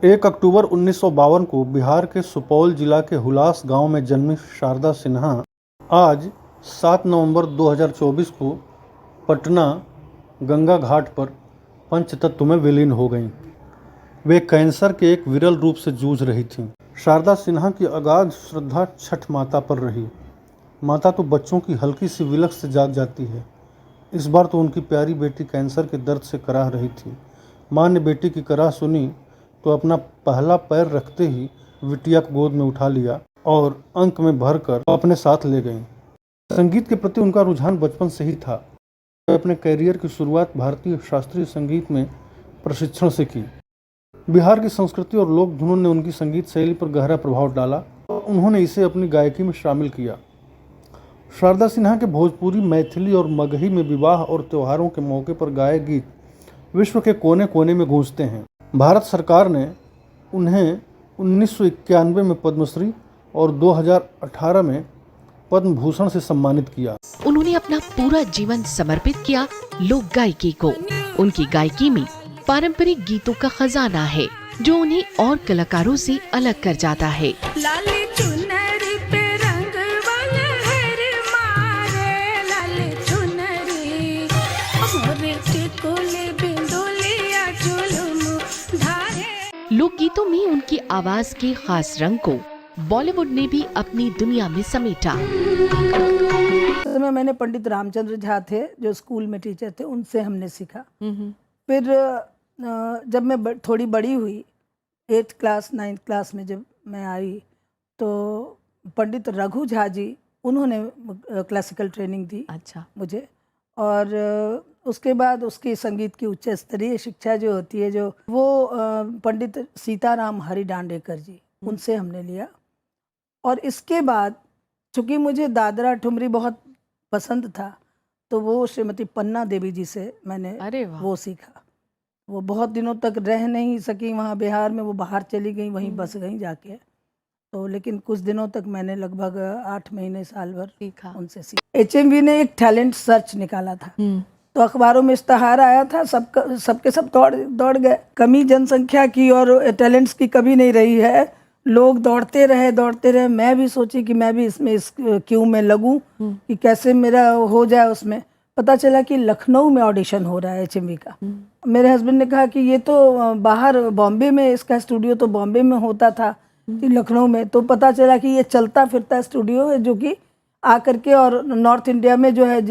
1 अक्टूबर 1952 को बिहार के सुपौल जिला के हुलास गांव में जन्मी शारदा सिन्हा आज 7 नवंबर 2024 को पटना गंगा घाट पर पंचतत्व में विलीन हो गईं। वे कैंसर के एक विरल रूप से जूझ रही थीं। शारदा सिन्हा की अगाध श्रद्धा छठ माता पर रही। माता तो बच्चों की हल्की सी विलख से जाग जाती है। इस बार तो उनकी प्यारी बेटी कैंसर के दर्द से कराह रही थी। माँ ने बेटी की कराह सुनी तो अपना पहला पैर रखते ही बिटिया को गोद में उठा लिया और अंक में भरकर अपने साथ ले गईं। संगीत के प्रति उनका रुझान बचपन से ही था। वे अपने कैरियर की शुरुआत भारतीय शास्त्रीय संगीत में प्रशिक्षण से की। बिहार की संस्कृति और लोक धुनों ने उनकी संगीत शैली पर गहरा प्रभाव डाला और उन्होंने इसे अपनी गायकी में शामिल किया। शारदा सिन्हा के भोजपुरी, मैथिली और मगही में विवाह और त्योहारों के मौके पर गाए गीत विश्व के कोने कोने में गूंजते हैं। भारत सरकार ने उन्हें 1991 में पद्मश्री और 2018 में पद्म भूषण से सम्मानित किया। उन्होंने अपना पूरा जीवन समर्पित किया लोक गायकी को। उनकी गायकी में पारंपरिक गीतों का खजाना है जो उन्हें और कलाकारों से अलग कर जाता है। लोकगीतों में उनकी आवाज के खास रंग को बॉलीवुड ने भी अपनी दुनिया में समेटा। मैंने पंडित रामचंद्र झा थे जो स्कूल में टीचर थे, उनसे हमने सीखा। फिर जब मैं थोड़ी बड़ी हुई, 8th क्लास 9th क्लास में जब मैं आई तो पंडित रघु झा जी, उन्होंने क्लासिकल ट्रेनिंग दी मुझे। और उसके बाद उसकी संगीत की उच्च स्तरीय शिक्षा जो होती है, जो वो पंडित सीताराम हरि डांडेकर जी, उनसे हमने लिया। और इसके बाद चूँकि मुझे दादरा ठुमरी बहुत पसंद था तो वो श्रीमती पन्ना देवी जी से मैंने वो सीखा। वो बहुत दिनों तक रह नहीं सकी वहाँ बिहार में, वो बाहर चली गई, वहीं बस गई जाके। तो लेकिन कुछ दिनों तक मैंने लगभग 8 महीने साल भर सीखा, उनसे सीखा। HMV ने एक टैलेंट सर्च निकाला था तो अखबारों में इश्तहार आया था, सबके सब दौड़ गए। कमी जनसंख्या की और टैलेंट्स की कभी नहीं रही है, लोग दौड़ते रहे। मैं भी सोची कि मैं भी इसमें इस क्यू में लगूं कि कैसे मेरा हो जाए। उसमें पता चला कि लखनऊ में ऑडिशन हो रहा है HMV का। मेरे हस्बैंड ने कहा कि ये तो बाहर बॉम्बे में, इसका स्टूडियो तो बॉम्बे में होता था कि लखनऊ में। तो पता चला कि ये चलता फिरता स्टूडियो है जो कि आकर के और नॉर्थ इंडिया में जो है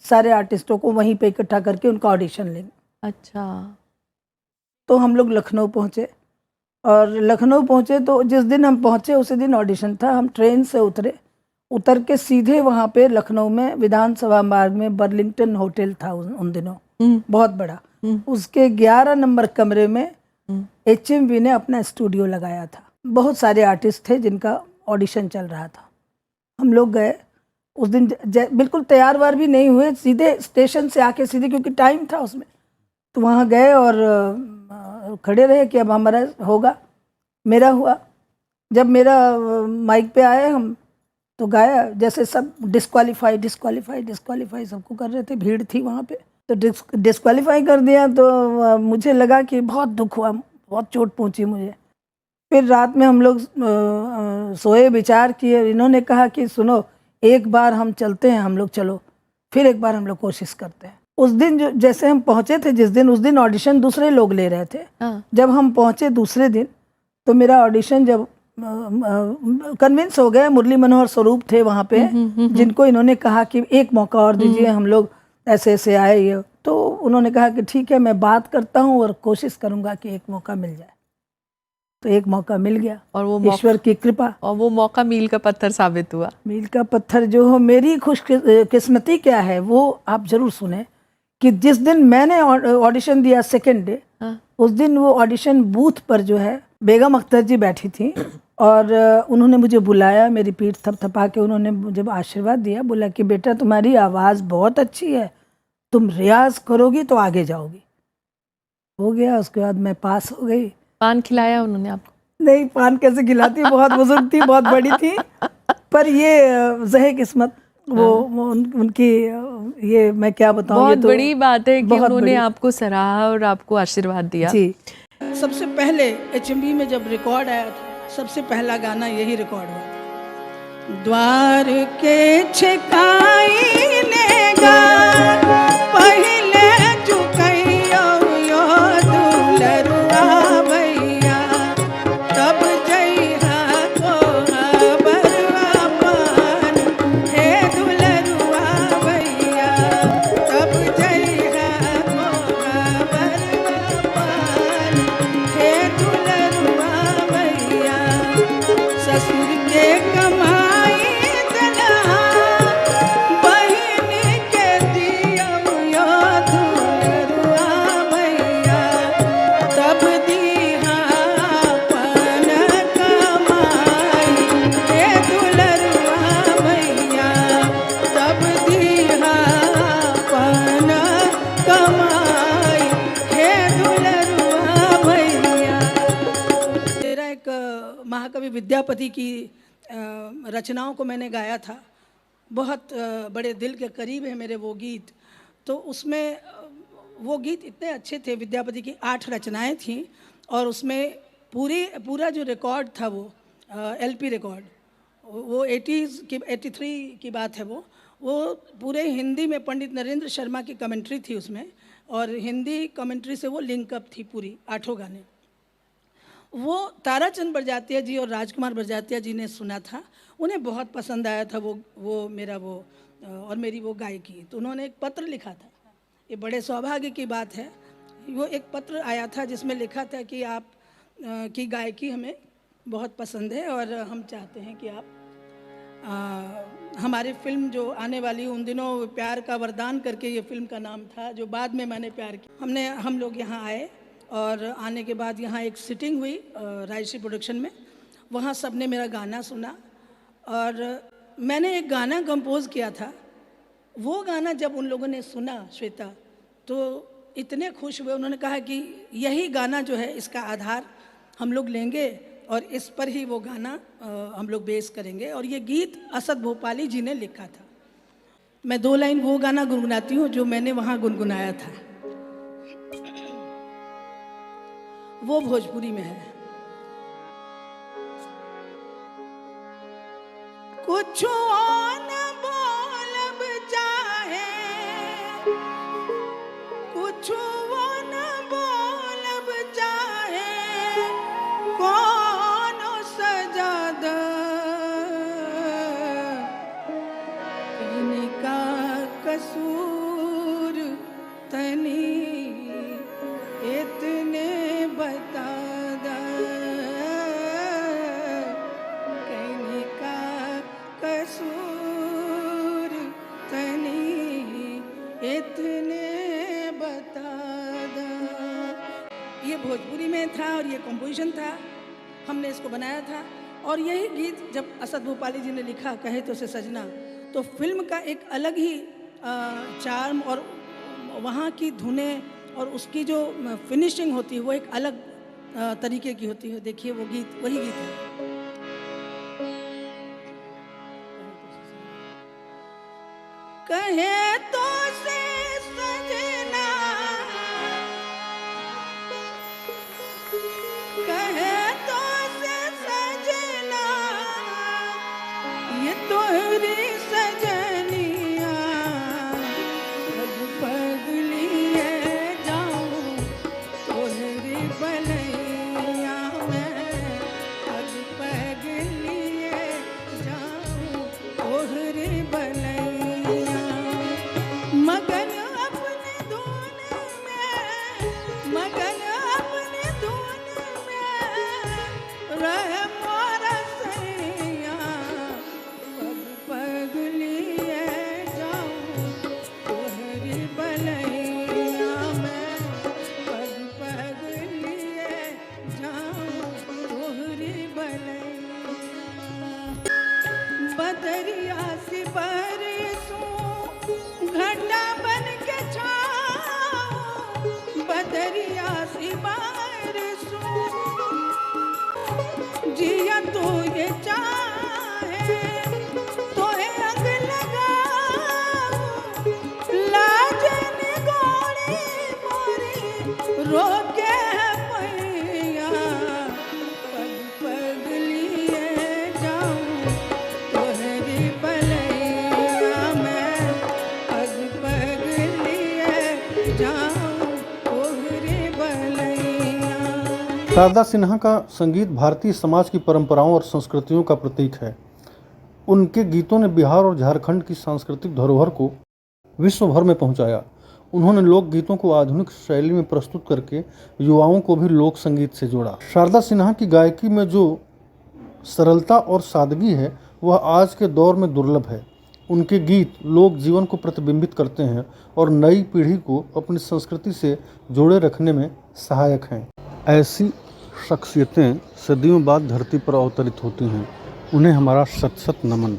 सारे आर्टिस्टों को वहीं पे इकट्ठा करके उनका ऑडिशन लेंगे। अच्छा। तो हम लोग लखनऊ पहुँचे और लखनऊ पहुँचे तो जिस दिन हम पहुँचे उसी दिन ऑडिशन था। हम ट्रेन से उतर के सीधे वहाँ पे लखनऊ में विधानसभा मार्ग में बर्लिंगटन होटल था उन दिनों, बहुत बड़ा। उसके 11 नंबर कमरे में HMV ने अपना स्टूडियो लगाया था। बहुत सारे आर्टिस्ट थे जिनका ऑडिशन चल रहा था। हम लोग गए उस दिन, बिल्कुल तैयार वार भी नहीं हुए, सीधे स्टेशन से आके सीधे, क्योंकि टाइम था उसमें। तो वहाँ गए और खड़े रहे कि अब हमारा होगा। मेरा हुआ। जब मेरा माइक पे आए हम तो गाया, जैसे सब डिस्क्वालीफाई सबको कर रहे थे, भीड़ थी वहाँ पे। तो डिस्क्वालीफाई कर दिया तो मुझे लगा कि बहुत दुख हुआ, बहुत चोट पहुँची मुझे। फिर रात में हम लोग सोए, विचार किए। इन्होंने कहा कि सुनो, एक बार हम चलते हैं, हम लोग चलो, फिर एक बार हम लोग कोशिश करते हैं। उस दिन जो जैसे हम पहुँचे थे, उस दिन ऑडिशन दूसरे लोग ले रहे थे। जब हम पहुँचे दूसरे दिन तो मेरा ऑडिशन जब कन्विंस हो गए, मुरली मनोहर स्वरूप थे वहाँ पे, जिनको इन्होंने कहा कि एक मौका और दीजिए, हम लोग ऐसे आए ये। तो उन्होंने कहा कि ठीक है, मैं बात करता हूँ और कोशिश करूँगा कि एक मौका मिल जाए। तो एक मौका मिल गया और वो ईश्वर की कृपा। और वो मौका मील का पत्थर साबित हुआ। मील का पत्थर जो हो, मेरी खुशकिस्मती क्या है वो आप जरूर सुने कि जिस दिन मैंने ऑडिशन दिया सेकेंड डे, उस दिन वो ऑडिशन बूथ पर जो है बेगम अख्तर जी बैठी थी और उन्होंने मुझे बुलाया, मेरी पीठ थपथपा के उन्होंने मुझे आशीर्वाद दिया। बोला कि बेटा तुम्हारी आवाज़ बहुत अच्छी है, तुम रियाज करोगी तो आगे जाओगी। हो गया। उसके बाद मैं पास हो गई। पान खिलाया उन्होंने आपको? नहीं, पान कैसे खिलाती, बहुत बुजुर्ग थी, बहुत बड़ी थी। पर ये ज़हे किस्मत वो उनकी, ये मैं क्या बताऊँ, बहुत ये तो बड़ी बात है कि उन्होंने आपको सराहा और आपको आशीर्वाद दिया। जी। सबसे पहले HMV में जब रिकॉर्ड आया था, सबसे पहला गाना यही रिकॉर्ड हुआ था। द्वार के छिकाई लेगा पहले चुकैयो यो दुलरुआ भैया, तब जइहा को बरुआ पान हे दुलरुआ भैया, तब जइहा को बरुआ पान हे दुलरुआ भैया। ससुर के कमाई दला बहिन के दियो यो दुलरुआ भैया, तब दीहा पन कमाई हे दुलरुआ भैया, तब दीहा पन कमाई हे दुलरुआ भैया। तेरा एक महाकवि विद्यापति की रचनाओं को मैंने गाया था। बहुत बड़े दिल के करीब है मेरे वो गीत। तो उसमें वो गीत इतने अच्छे थे। विद्यापति की 8 रचनाएं थीं और उसमें पूरा जो रिकॉर्ड था वो LP रिकॉर्ड, वो 83 की बात है। वो पूरे हिंदी में पंडित नरेंद्र शर्मा की कमेंट्री थी उसमें, और हिंदी कमेंट्री से वो लिंकअप थी पूरी 8 गाने। वो ताराचंद बरजातिया जी और राजकुमार बरजातिया जी ने सुना था, उन्हें बहुत पसंद आया था वो मेरा वो और मेरी वो गायकी। तो उन्होंने एक पत्र लिखा था। ये बड़े सौभाग्य की बात है। वो एक पत्र आया था जिसमें लिखा था कि आप की गायकी हमें बहुत पसंद है और हम चाहते हैं कि आप हमारी फिल्म जो आने वाली, उन दिनों प्यार का वरदान करके ये फिल्म का नाम था, जो बाद में मैंने प्यार की। हम लोग यहाँ आए और आने के बाद यहाँ एक सिटिंग हुई राजश्री प्रोडक्शन में। वहाँ सबने मेरा गाना सुना और मैंने एक गाना कंपोज किया था। वो गाना जब उन लोगों ने सुना, श्वेता, तो इतने खुश हुए। उन्होंने कहा कि यही गाना जो है इसका आधार हम लोग लेंगे और इस पर ही वो गाना हम लोग बेस करेंगे। और ये गीत असद भोपाली जी ने लिखा था। मैं 2 लाइन वो गाना गुनगुनाती हूँ जो मैंने वहाँ गुनगुनाया था। वो भोजपुरी में है। कुछ न बोलब चाहे, कुछ न बोलब चाहे, कौन सजा द इनका कसूर तनी इतने बता दा, इनका कसूर तनी इतने बता दा। ये भोजपुरी में था और ये कंपोजिशन था, हमने इसको बनाया था। और यही गीत जब असद भोपाली जी ने लिखा, कहे तो से सजना, तो फिल्म का एक अलग ही चार्म और वहाँ की धुनें और उसकी जो फिनिशिंग होती है वो एक अलग तरीके की होती है। देखिए वो गीत, वही गीत है। कहे तो से सजना, कहे तो से सजना, ये तोहरी सजनिया पग पग लिए जाऊं तोहरी बलैया में, पग पग लिए जाऊं तोहरी बलैया। मगन अपनी धुन में, मगन अपनी धुन में रह मोरा सैया, पग पग लिए जाऊं तोहरी बलैया में, पग पग लिए जाऊं तोहरी बलैया। बदरिया से बरसूं घटा बन के छाऊं, बदरिया से बरसूं जिया तो ये चाहे तो है अग लगाऊं, लाजन गोरी मोरी रोके है शारदा सिन्हा का संगीत भारतीय समाज की परंपराओं और संस्कृतियों का प्रतीक है। उनके गीतों ने बिहार और झारखंड की सांस्कृतिक धरोहर को विश्व भर में पहुंचाया। उन्होंने लोकगीतों को आधुनिक शैली में प्रस्तुत करके युवाओं को भी लोक संगीत से जोड़ा। शारदा सिन्हा की गायकी में जो सरलता और सादगी है वह आज के दौर में दुर्लभ है। उनके गीत लोक जीवन को प्रतिबिंबित करते हैं और नई पीढ़ी को अपनी संस्कृति से जोड़े रखने में सहायक हैं। ऐसी शख्सियतें सदियों बाद धरती पर अवतरित होती हैं, उन्हें हमारा शत शत नमन।